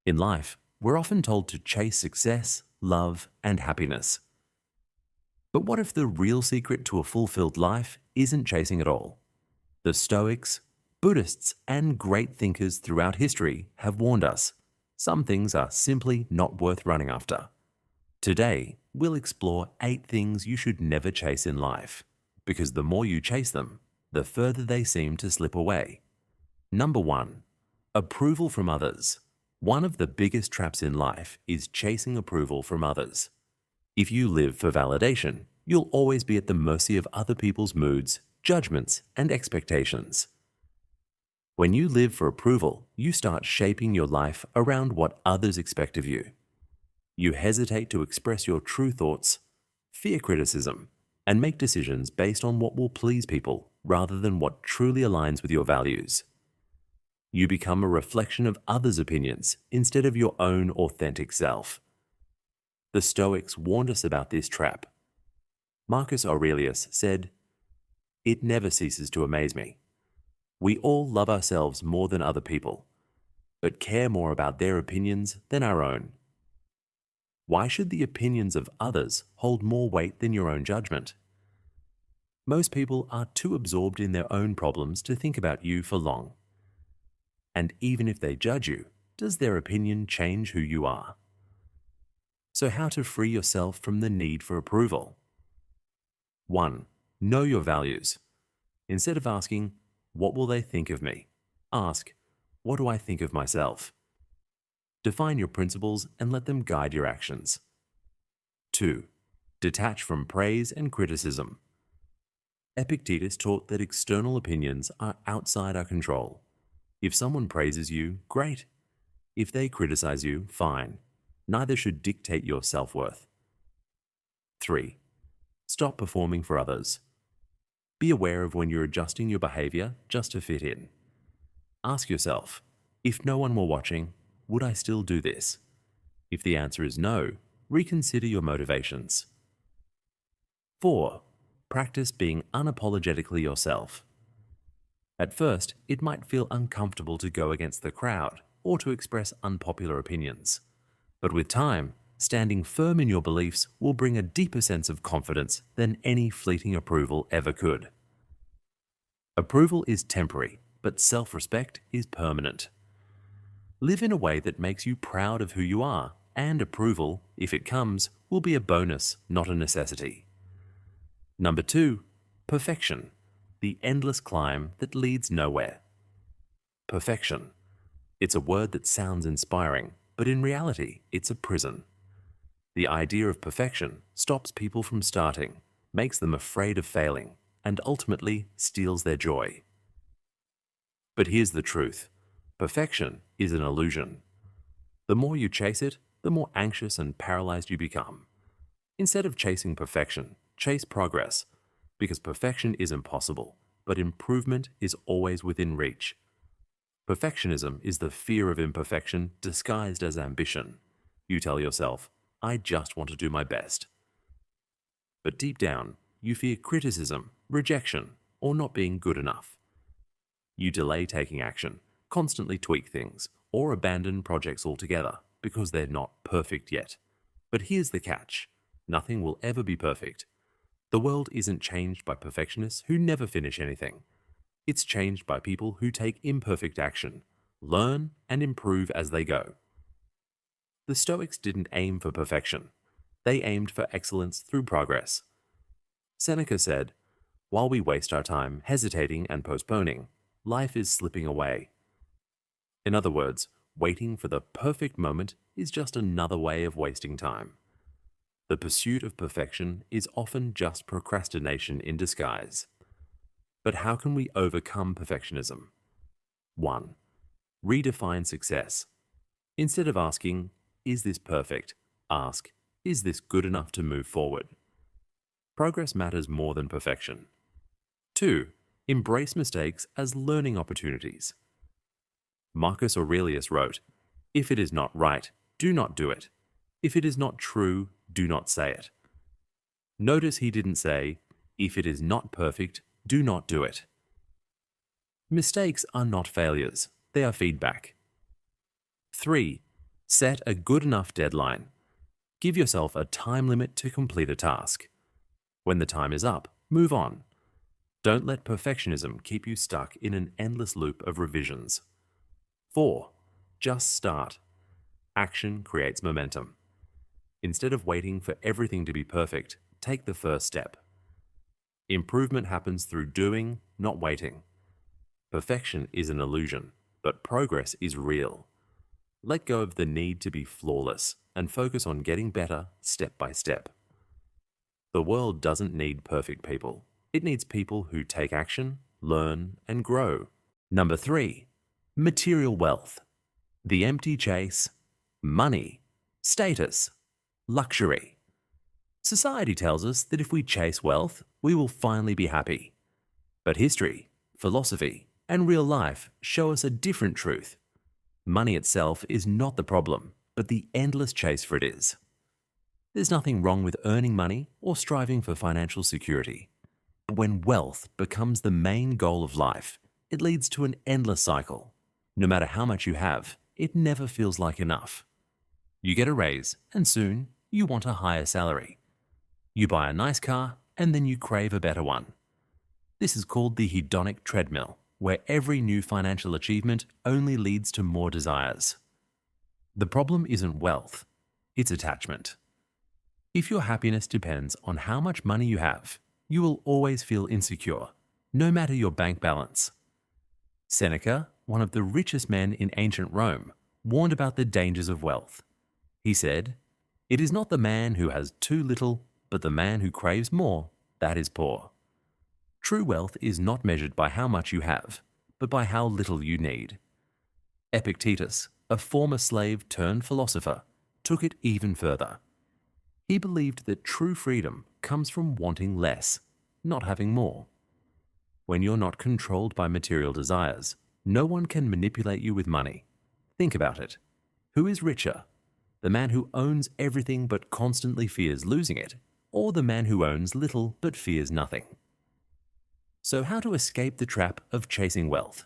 In life, we're often told to chase success, love, and happiness. But what if the real secret to a fulfilled life isn't chasing at all? The Stoics, Buddhists, and great thinkers throughout history have warned us some things are simply not worth running after. Today, we'll explore 8 things you should never chase in life, because the more you chase them, the further they seem to slip away. Number 1. Approval from others. One of the biggest traps in life is chasing approval from others. If you live for validation, you'll always be at the mercy of other people's moods, judgments, and expectations. When you live for approval, you start shaping your life around what others expect of you. You hesitate to express your true thoughts, fear criticism, and make decisions based on what will please people rather than what truly aligns with your values. You become a reflection of others' opinions instead of your own authentic self. The Stoics warned us about this trap. Marcus Aurelius said, "It never ceases to amaze me. We all love ourselves more than other people, but care more about their opinions than our own." Why should the opinions of others hold more weight than your own judgment? Most people are too absorbed in their own problems to think about you for long. And even if they judge you, does their opinion change who you are? So how to free yourself from the need for approval? 1. Know your values. Instead of asking, "What will they think of me?" ask, "What do I think of myself?" Define your principles and let them guide your actions. 2. Detach from praise and criticism. Epictetus taught that external opinions are outside our control. If someone praises you, great. If they criticize you, fine. Neither should dictate your self-worth. 3. Stop performing for others. Be aware of when you're adjusting your behavior just to fit in. Ask yourself, if no one were watching, would I still do this? If the answer is no, reconsider your motivations. 4. Practice being unapologetically yourself. At first, it might feel uncomfortable to go against the crowd or to express unpopular opinions. But with time, standing firm in your beliefs will bring a deeper sense of confidence than any fleeting approval ever could. Approval is temporary, but self-respect is permanent. Live in a way that makes you proud of who you are, and approval, if it comes, will be a bonus, not a necessity. Number 2, perfection, the endless climb that leads nowhere. Perfection. It's a word that sounds inspiring, but in reality, it's a prison. The idea of perfection stops people from starting, makes them afraid of failing, and ultimately steals their joy. But here's the truth. Perfection is an illusion. The more you chase it, the more anxious and paralyzed you become. Instead of chasing perfection, chase progress, because perfection is impossible, but improvement is always within reach. Perfectionism is the fear of imperfection disguised as ambition. You tell yourself, "I just want to do my best." But deep down, you fear criticism, rejection, or not being good enough. You delay taking action, constantly tweak things, or abandon projects altogether because they're not perfect yet. But here's the catch. Nothing will ever be perfect. The world isn't changed by perfectionists who never finish anything. It's changed by people who take imperfect action, learn, and improve as they go. The Stoics didn't aim for perfection. They aimed for excellence through progress. Seneca said, "While we waste our time hesitating and postponing, life is slipping away." In other words, waiting for the perfect moment is just another way of wasting time. The pursuit of perfection is often just procrastination in disguise. But how can we overcome perfectionism? 1. Redefine success. Instead of asking, "Is this perfect?" ask, "Is this good enough to move forward?" Progress matters more than perfection. 2. Embrace mistakes as learning opportunities. Marcus Aurelius wrote, "If it is not right, do not do it. If it is not true, do not say it." Notice he didn't say, "If it is not perfect, do not do it." Mistakes are not failures, they are feedback. 3. Set a good enough deadline. Give yourself a time limit to complete a task. When the time is up, move on. Don't let perfectionism keep you stuck in an endless loop of revisions. 4. Just start. Action creates momentum. Instead of waiting for everything to be perfect, take the first step. Improvement happens through doing, not waiting. Perfection is an illusion, but progress is real. Let go of the need to be flawless and focus on getting better step by step. The world doesn't need perfect people. It needs people who take action, learn, and grow. Number 3. Material wealth. The empty chase. Money. Status. Luxury. Society tells us that if we chase wealth, we will finally be happy. But history, philosophy, and real life show us a different truth. Money itself is not the problem, but the endless chase for it is. There's nothing wrong with earning money or striving for financial security. But when wealth becomes the main goal of life, it leads to an endless cycle. No matter how much you have, it never feels like enough. You get a raise, and soon you want a higher salary. You buy a nice car, and then you crave a better one. This is called the hedonic treadmill, where every new financial achievement only leads to more desires. The problem isn't wealth, it's attachment. If your happiness depends on how much money you have, you will always feel insecure, no matter your bank balance. Seneca, one of the richest men in ancient Rome, warned about the dangers of wealth. He said, "It is not the man who has too little, but the man who craves more, that is poor." True wealth is not measured by how much you have, but by how little you need. Epictetus, a former slave turned philosopher, took it even further. He believed that true freedom comes from wanting less, not having more. When you're not controlled by material desires, no one can manipulate you with money. Think about it. Who is richer? The man who owns everything but constantly fears losing it, or the man who owns little but fears nothing? So how to escape the trap of chasing wealth?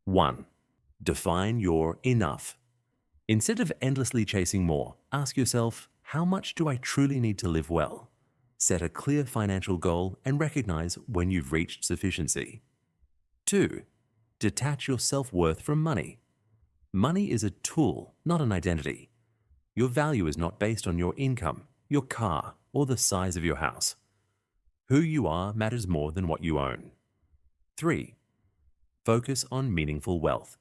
1. Define your enough. Instead of endlessly chasing more, ask yourself, how much do I truly need to live well? Set a clear financial goal and recognize when you've reached sufficiency. 2. Detach your self-worth from money. Money is a tool, not an identity. Your value is not based on your income, your car, or the size of your house. Who you are matters more than what you own. 3. Focus on meaningful wealth.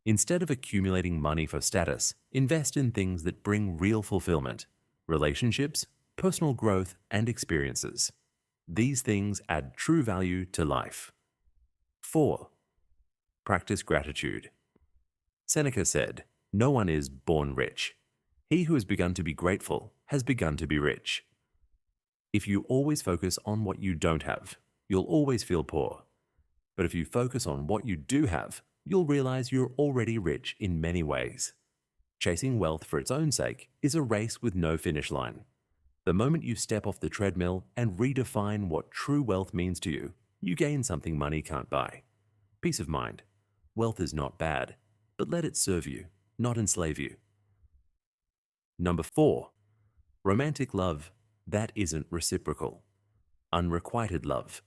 Instead of accumulating money for status, invest in things that bring real fulfillment, relationships, personal growth, and experiences. These things add true value to life. 4. Practice gratitude. Seneca said, "No one is born rich. He who has begun to be grateful has begun to be rich." If you always focus on what you don't have, you'll always feel poor. But if you focus on what you do have, you'll realize you're already rich in many ways. Chasing wealth for its own sake is a race with no finish line. The moment you step off the treadmill and redefine what true wealth means to you, you gain something money can't buy. Peace of mind. Wealth is not bad, but let it serve you, not enslave you. Number 4. Romantic love. That isn't reciprocal. Unrequited love.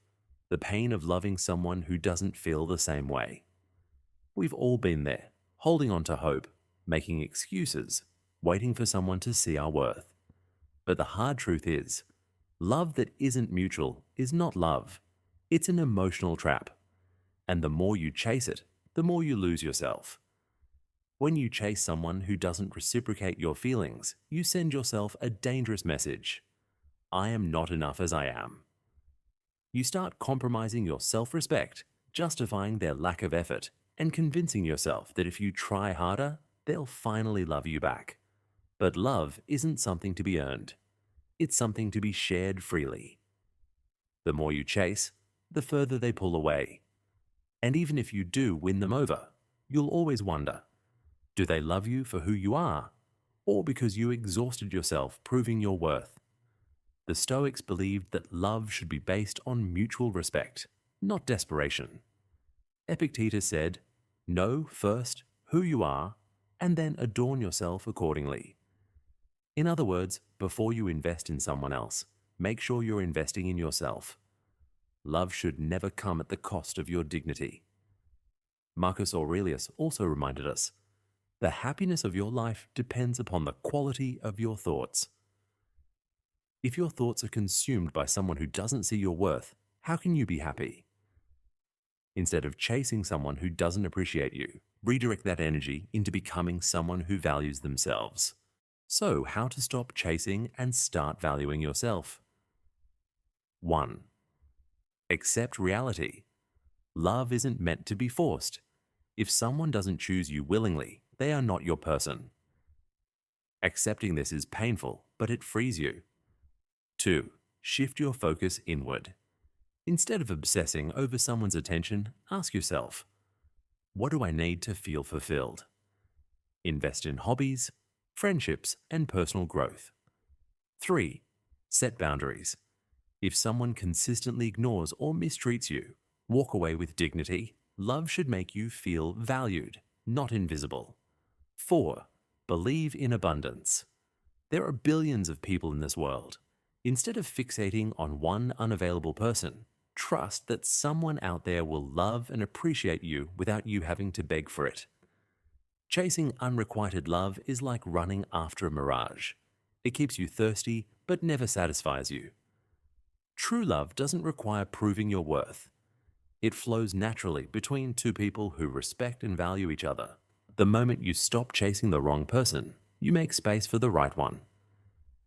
The pain of loving someone who doesn't feel the same way. We've all been there, holding on to hope, making excuses, waiting for someone to see our worth. But the hard truth is, love that isn't mutual is not love. It's an emotional trap. And the more you chase it, the more you lose yourself. When you chase someone who doesn't reciprocate your feelings, you send yourself a dangerous message. I am not enough as I am. You start compromising your self-respect, justifying their lack of effort, and convincing yourself that if you try harder, they'll finally love you back. But love isn't something to be earned. It's something to be shared freely. The more you chase, the further they pull away. And even if you do win them over, you'll always wonder, do they love you for who you are, or because you exhausted yourself proving your worth? The Stoics believed that love should be based on mutual respect, not desperation. Epictetus said, "Know first who you are, and then adorn yourself accordingly. In other words, before you invest in someone else, make sure you're investing in yourself. Love should never come at the cost of your dignity. Marcus Aurelius also reminded us, the happiness of your life depends upon the quality of your thoughts. If your thoughts are consumed by someone who doesn't see your worth, how can you be happy? Instead of chasing someone who doesn't appreciate you, redirect that energy into becoming someone who values themselves. So, how to stop chasing and start valuing yourself? 1. Accept reality. Love isn't meant to be forced. If someone doesn't choose you willingly, they are not your person. Accepting this is painful, but it frees you. 2. Shift your focus inward. Instead of obsessing over someone's attention, ask yourself, what do I need to feel fulfilled? Invest in hobbies, friendships, and personal growth. 3. Set boundaries. If someone consistently ignores or mistreats you, walk away with dignity. Love should make you feel valued, not invisible. 4. Believe in abundance. There are billions of people in this world. Instead of fixating on one unavailable person, trust that someone out there will love and appreciate you without you having to beg for it. Chasing unrequited love is like running after a mirage. It keeps you thirsty, but never satisfies you. True love doesn't require proving your worth. It flows naturally between two people who respect and value each other. The moment you stop chasing the wrong person, you make space for the right one.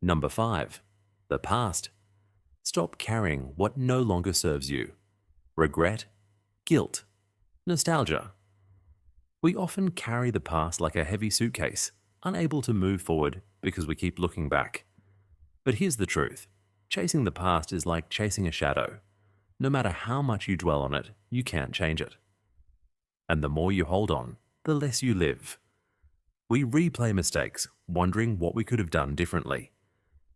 Number 5. The past. Stop carrying what no longer serves you. Regret, guilt, nostalgia. We often carry the past like a heavy suitcase, unable to move forward because we keep looking back. But here's the truth. Chasing the past is like chasing a shadow. No matter how much you dwell on it, you can't change it. And the more you hold on, the less you live. We replay mistakes, wondering what we could have done differently.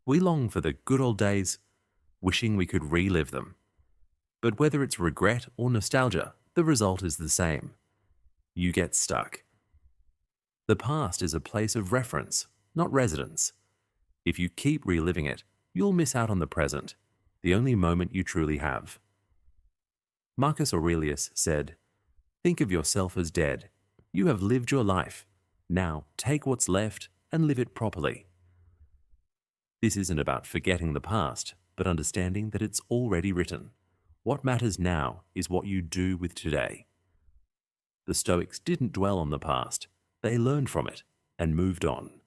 We long for the good old days, wishing we could relive them. But whether it's regret or nostalgia, the result is the same. You get stuck. The past is a place of reference, not residence. If you keep reliving it, you'll miss out on the present, the only moment you truly have. Marcus Aurelius said, "Think of yourself as dead. You have lived your life. Now take what's left and live it properly." This isn't about forgetting the past, but understanding that it's already written. What matters now is what you do with today. The Stoics didn't dwell on the past. They learned from it and moved on.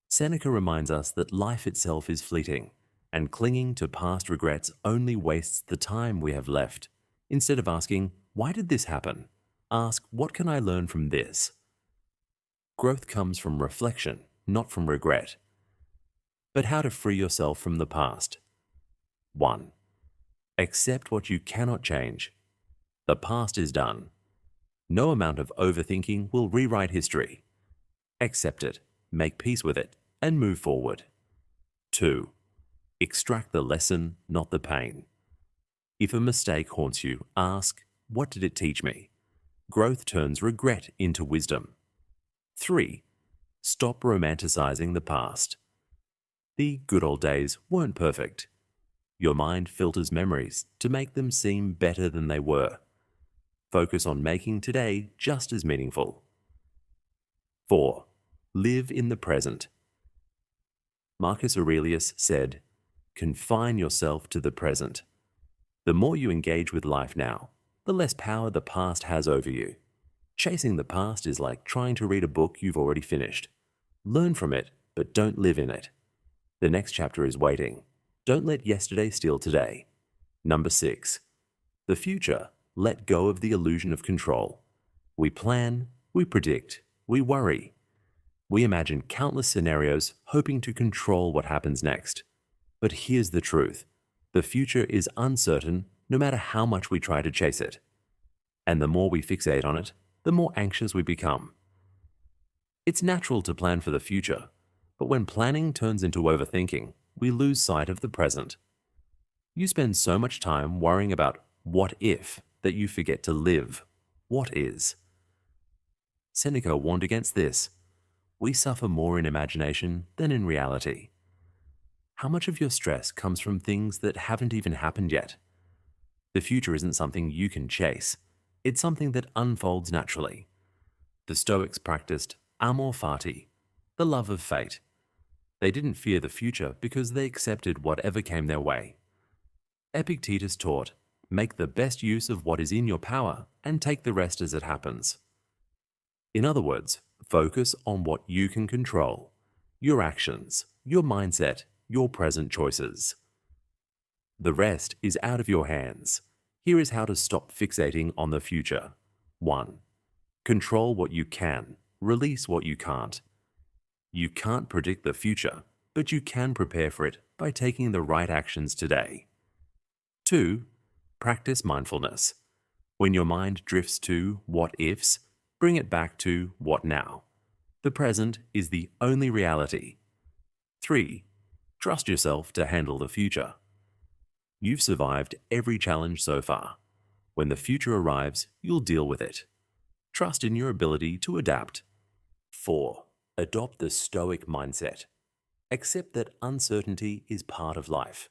Seneca reminds us that life itself is fleeting, and clinging to past regrets only wastes the time we have left. Instead of asking, "Why did this happen?" ask, "What can I learn from this?" Growth comes from reflection, not from regret. But how to free yourself from the past? 1. Accept what you cannot change. The past is done. No amount of overthinking will rewrite history. Accept it, make peace with it, and move forward. 2. Extract the lesson, not the pain. If a mistake haunts you, ask, "What did it teach me?" Growth turns regret into wisdom. 3. Stop romanticizing the past. The good old days weren't perfect. Your mind filters memories to make them seem better than they were. Focus on making today just as meaningful. 4. Live in the present. Marcus Aurelius said, "Confine yourself to the present." The more you engage with life now, the less power the past has over you. Chasing the past is like trying to read a book you've already finished. Learn from it, but don't live in it. The next chapter is waiting. Don't let yesterday steal today. Number 6. The future. Let go of the illusion of control. We plan, we predict, we worry. We imagine countless scenarios hoping to control what happens next. But here's the truth. The future is uncertain no matter how much we try to chase it. And the more we fixate on it, the more anxious we become. It's natural to plan for the future, but when planning turns into overthinking, we lose sight of the present. You spend so much time worrying about what if that you forget to live what is. Seneca warned against this. We suffer more in imagination than in reality. How much of your stress comes from things that haven't even happened yet? The future isn't something you can chase. It's something that unfolds naturally. The Stoics practiced amor fati, the love of fate. They didn't fear the future because they accepted whatever came their way. Epictetus taught, make the best use of what is in your power and take the rest as it happens. In other words, focus on what you can control, your actions, your mindset, your present choices. The rest is out of your hands. Here is how to stop fixating on the future. 1. Control what you can, release what you can't. You can't predict the future, but you can prepare for it by taking the right actions today. 2. Practice mindfulness. When your mind drifts to what ifs, bring it back to what now. The present is the only reality. 3. Trust yourself to handle the future. You've survived every challenge so far. When the future arrives, you'll deal with it. Trust in your ability to adapt. 4. Adopt the Stoic mindset. Accept that uncertainty is part of life.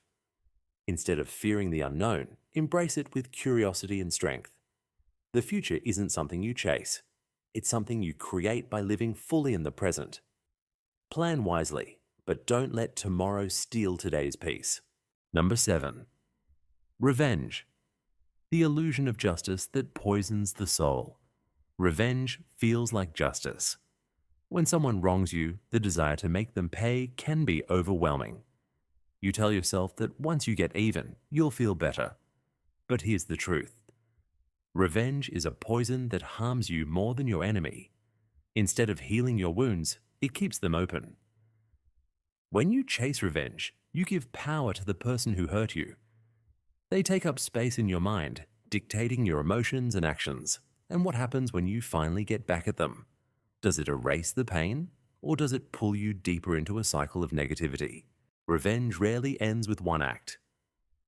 Instead of fearing the unknown, embrace it with curiosity and strength. The future isn't something you chase. It's something you create by living fully in the present. Plan wisely, but don't let tomorrow steal today's peace. Number 7. Revenge. The illusion of justice that poisons the soul. Revenge feels like justice. When someone wrongs you, the desire to make them pay can be overwhelming. You tell yourself that once you get even, you'll feel better. But here's the truth. Revenge is a poison that harms you more than your enemy. Instead of healing your wounds, it keeps them open. When you chase revenge, you give power to the person who hurt you. They take up space in your mind, dictating your emotions and actions. And what happens when you finally get back at them? Does it erase the pain, or does it pull you deeper into a cycle of negativity? Revenge rarely ends with one act.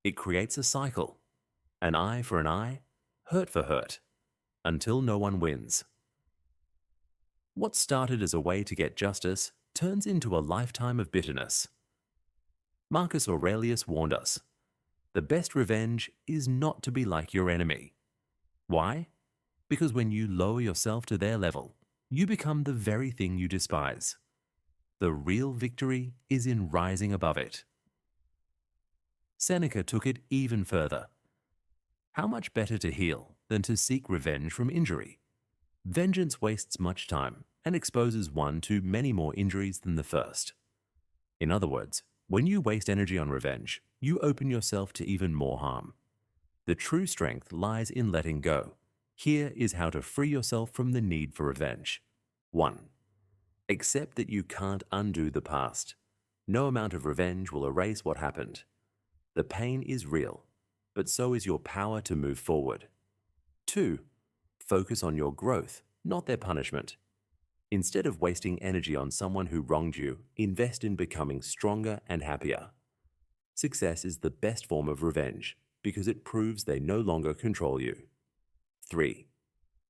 It creates a cycle. An eye for an eye, hurt for hurt, until no one wins. What started as a way to get justice turns into a lifetime of bitterness. Marcus Aurelius warned us, the best revenge is not to be like your enemy. Why? Because when you lower yourself to their level, you become the very thing you despise. The real victory is in rising above it. Seneca took it even further. How much better to heal than to seek revenge from injury? Vengeance wastes much time and exposes one to many more injuries than the first. In other words, when you waste energy on revenge, you open yourself to even more harm. The true strength lies in letting go. Here is how to free yourself from the need for revenge. 1. Accept that you can't undo the past. No amount of revenge will erase what happened. The pain is real, but so is your power to move forward. 2. Focus on your growth, not their punishment. Instead of wasting energy on someone who wronged you, invest in becoming stronger and happier. Success is the best form of revenge because it proves they no longer control you. 3.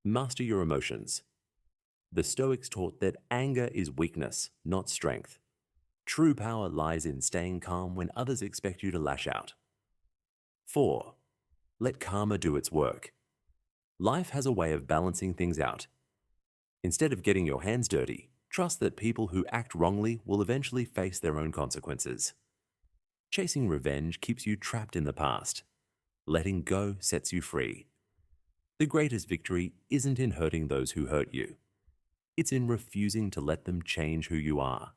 Master your emotions. The Stoics taught that anger is weakness, not strength. True power lies in staying calm when others expect you to lash out. 4. Let karma do its work. Life has a way of balancing things out. Instead of getting your hands dirty, trust that people who act wrongly will eventually face their own consequences. Chasing revenge keeps you trapped in the past. Letting go sets you free. The greatest victory isn't in hurting those who hurt you. It's in refusing to let them change who you are.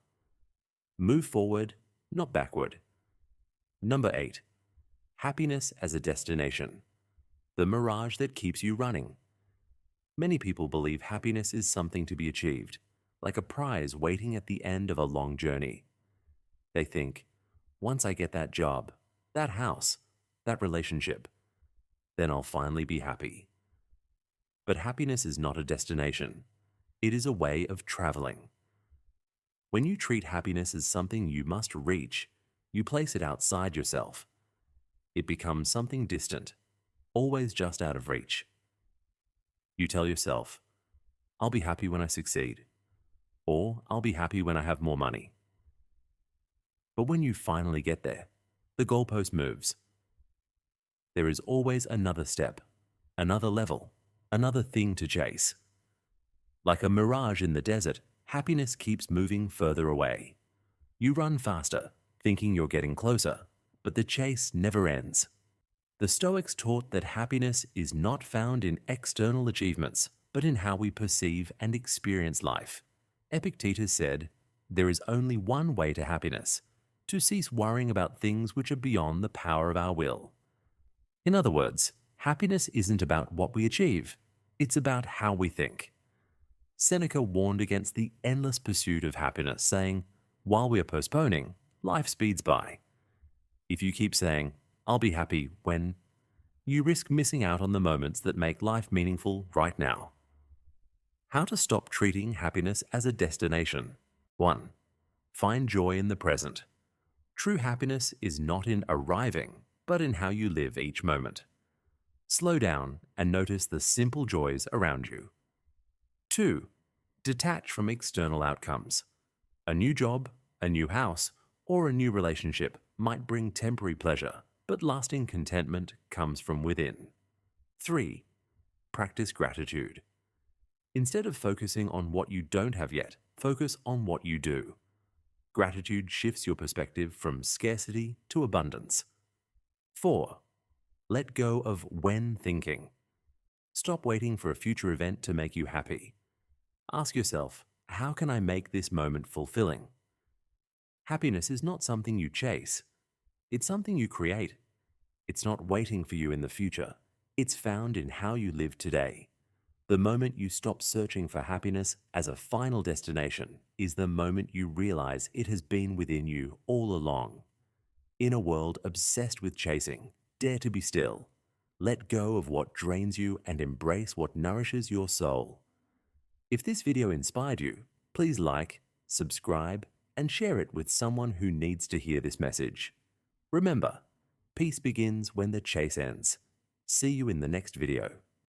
Move forward, not backward. Number 8. Happiness as a destination. The mirage that keeps you running. Many people believe happiness is something to be achieved, like a prize waiting at the end of a long journey. They think, once I get that job, that house, that relationship, then I'll finally be happy. But happiness is not a destination. It is a way of traveling. When you treat happiness as something you must reach, you place it outside yourself. It becomes something distant, always just out of reach. You tell yourself, I'll be happy when I succeed, or I'll be happy when I have more money. But when you finally get there, the goalpost moves. There is always another step, another level, another thing to chase. Like a mirage in the desert, happiness keeps moving further away. You run faster, thinking you're getting closer, but the chase never ends. The Stoics taught that happiness is not found in external achievements, but in how we perceive and experience life. Epictetus said, "There is only one way to happiness, to cease worrying about things which are beyond the power of our will." In other words, happiness isn't about what we achieve, it's about how we think. Seneca warned against the endless pursuit of happiness, saying, "While we are postponing, life speeds by." If you keep saying, "I'll be happy when," you risk missing out on the moments that make life meaningful right now. How to stop treating happiness as a destination. 1. Find joy in the present. True happiness is not in arriving, but in how you live each moment. Slow down and notice the simple joys around you. 2. Detach from external outcomes. A new job, a new house, or a new relationship might bring temporary pleasure, but lasting contentment comes from within. 3. Practice gratitude. Instead of focusing on what you don't have yet, focus on what you do. Gratitude shifts your perspective from scarcity to abundance. 4. Let go of when thinking. Stop waiting for a future event to make you happy. Ask yourself, how can I make this moment fulfilling? Happiness is not something you chase. It's something you create. It's not waiting for you in the future. It's found in how you live today. The moment you stop searching for happiness as a final destination is the moment you realize it has been within you all along. In a world obsessed with chasing, dare to be still. Let go of what drains you and embrace what nourishes your soul. If this video inspired you, please like, subscribe, and share it with someone who needs to hear this message. Remember, peace begins when the chase ends. See you in the next video.